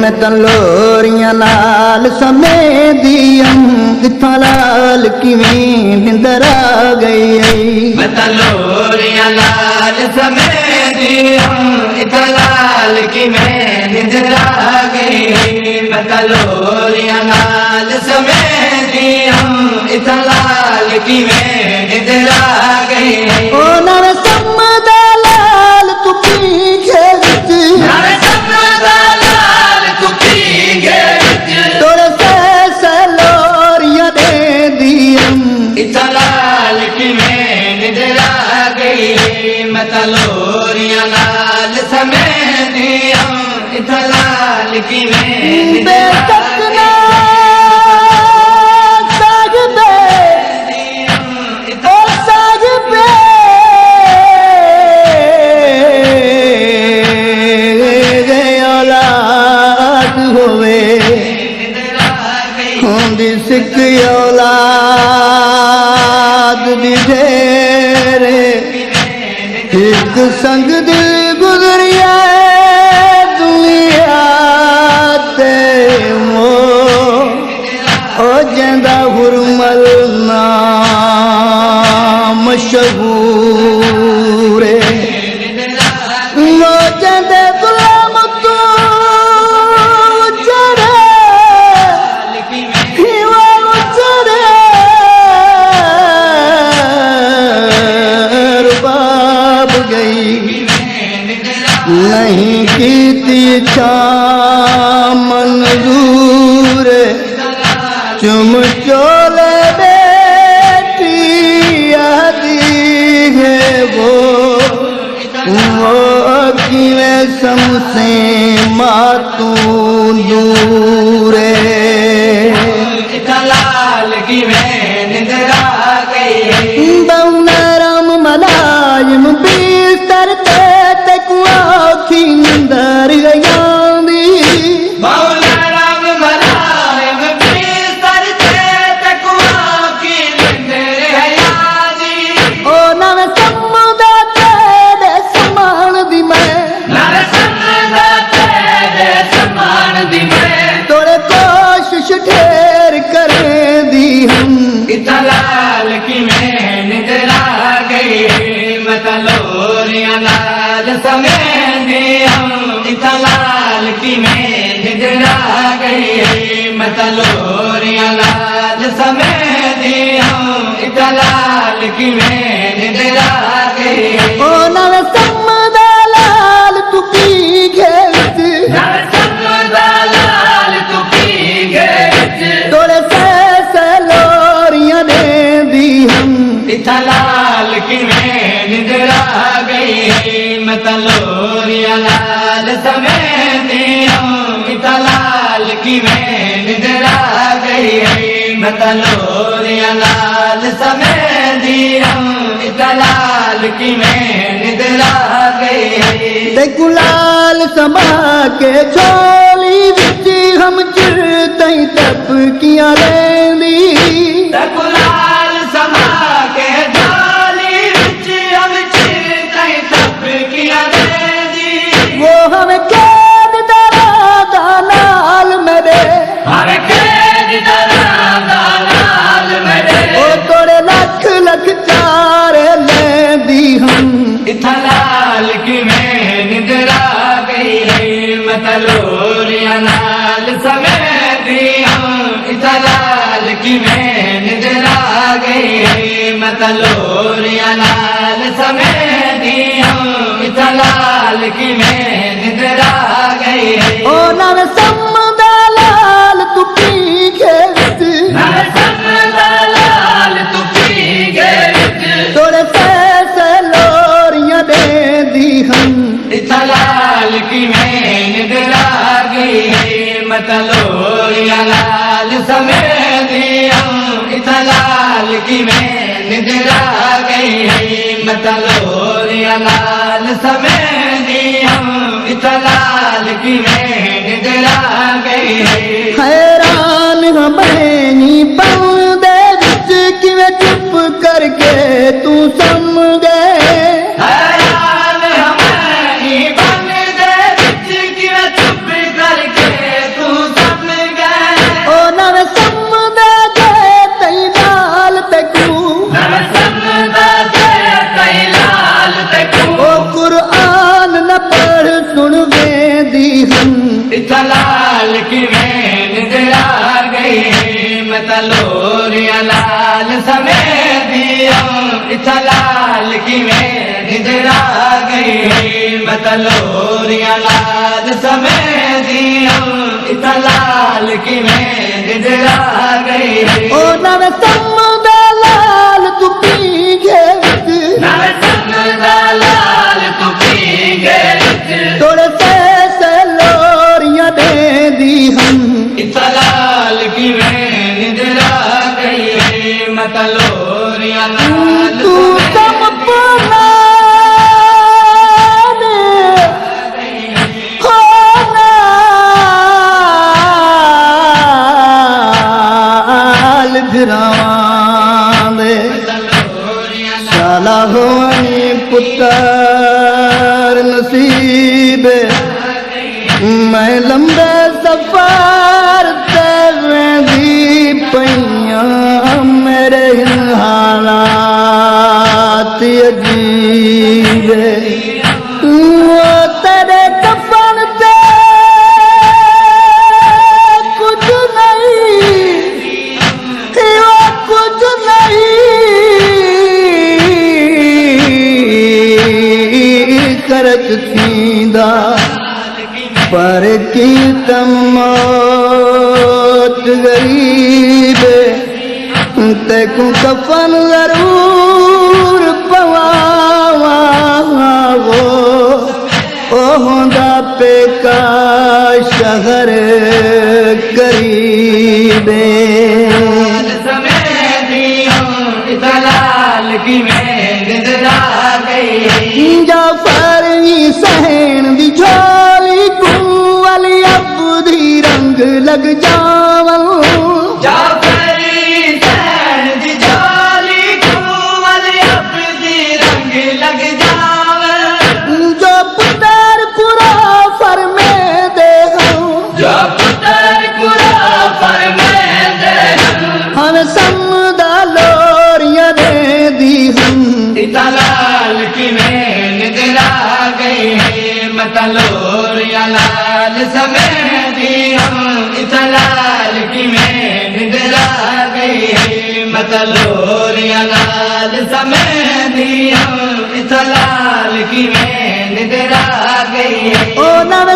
मैं तलोरियां लाल समय दियम इत्थों लाल किवें निंदर आ गई। मैं तलोरियां लाल समय दियम इत्थों लाल किवें निंदर आ गई। मैं तलोरियां लाल समय दियम इत्थों लाल किवें निंदर आ गई। ओ नवे समदा लाल तू की खेत नवे समदा लाल तू की खेत तोरे से लोरियां दे दियम इत्थों लाल किवें निंदर आ गई। मैं तलोरियां लाल समय दियम इत्थों लाल किवें बेतकना सिख औलाद दी ढेरे एक संग दिल गुजरिया दुनिया ते ओ जंदा हुरमल नाम मशहूर वो जंदे गुलाम तू नहीं कीती मंजूर चुम चोले बेटी आदि है वो किवें समसे मातू दूर लाल किवें निंदर आ गई। बौनरम मलायम बिस्तर ते कुआखी निंदर गयांदी। बौनरम मलायम बिस्तर ते कुआखी निंदर गयांदी। ओ नवे समदा तेरे समान दी मैं नवे समदा तेरे समान दी मैं तोरे कोशिश ढेर करें दी हम इत्थों लाल किवें निंदर आ गई। मैं तलोरियां लाल समय दियम इत्थों लाल किवें निंदर आ गई। मैं तलोरियां लाल समय दियम इत्थों लाल किवें निंदर आ गई। ओ नवे समदा लाल तू की घेत नवे समदा लाल तू की घेत तोरे से लोरियां दे दी हम इत्थों लाल किवें निंदर आ गई। मैं तलोरियां लाल समय दियम इत्थों लाल किवें निंदर आ गई। मैं तलोरियां लाल समय दियम इत्थों लाल किवें निंदर आ गई। ते गुलाल समा के झोली विच हम चिरतई तपकियां लेंदी। ते गुलाल समा के झोली विच हम चिरतई तपकियां लेंदी। वो हमें कैद दरादा नाल मेरे हमें कैद दरादा नाल मेरे ओ तोरे लख लख चार लेंदी हम इत्थों लाल किवें निंदर आ गई। मैं तलोरियां लाल समय दियम इत्थों लाल किवें निंदर आ गई। मैं तलोरियां लाल समय दियम इत्थों लाल किवें निंदर आ गई। ओ नवे समदा लाल तू की घेत नवे समदा लाल तू की घेत तोरे से लोरियां दे दी हम इत्थों लाल किवें निंदर आ गई। मैं तलोरियां लाल समय दियम इत्थों लाल किवें निंदर आ गई। मैं तलोरियां लाल समय दियम इत्थों लाल किवें निंदर आ गई। हैरान हम दी हम इतलाल की निंद आ गई मतलोरिया लाल समेत दिया इतलाल की निंद आ गई मतलोरिया लाल समेत दिया इतलाल की निंद आ गई ओ नव समुदा लाल तू पी गए नव समुदा लाल तू पी गए तोड़े से लोरियां दे दी हम इतलाल की निंद आ गई मतलोरिया लाल तू सब पुराने हो नाल फिरावांदे शाला होनी पुत्र नसीब मैं लंबे सफर तेरे दी पैया मेरे हालात अजीब वो तेरे कफन से कुछ नहीं वो कुछ नहीं करत थींदा पर कीर्तन मौत गरीब तेकू कफन जरूर पवावा ओ होंदा पे का शहर करीबे इतलाल की निंद आ गई जाफर सहन दी झोली कुंवली अबधी रंग लग जावल जाफरी सैन दी झोली कुंवल अपनी रंग लग जावे जो पुत्र कुरा फर में दे जो पुत्र कुरा पर मैं दे हम समुदा लोरियां दे दी हम इतलाल की निंद आ गई मतलोरिया लाल समेत दिया इतलाल की निंद आ गई मतलोरिया लाल समेत दिया इतलाल की निंद आ गई ओ नव